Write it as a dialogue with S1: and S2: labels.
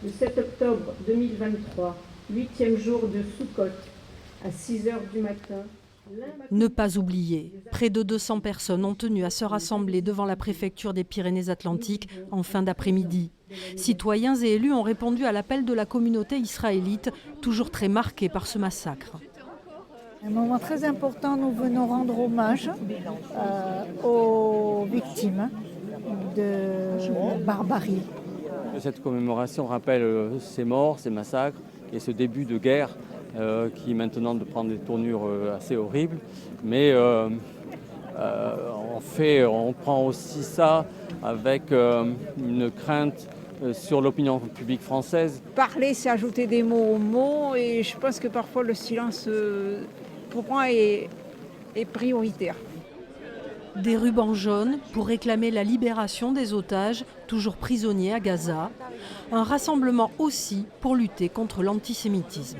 S1: Le 7 octobre 2023, 8e jour de Soukhot, à 6 heures du matin.
S2: Ne pas oublier, près de 200 personnes ont tenu à se rassembler devant la préfecture des Pyrénées-Atlantiques en fin d'après-midi. Citoyens et élus ont répondu à l'appel de la communauté israélite, toujours très marquée par ce massacre.
S3: Un moment très important, nous venons rendre hommage aux victimes de barbarie.
S4: Cette commémoration rappelle ces morts, ces massacres et ce début de guerre qui maintenant prend des tournures assez horribles. Mais on prend aussi ça avec une crainte sur l'opinion publique française.
S3: Parler, c'est ajouter des mots aux mots et je pense que parfois le silence, pour moi, est prioritaire.
S2: Des rubans jaunes pour réclamer la libération des otages, toujours prisonniers à Gaza. Un rassemblement aussi pour lutter contre l'antisémitisme.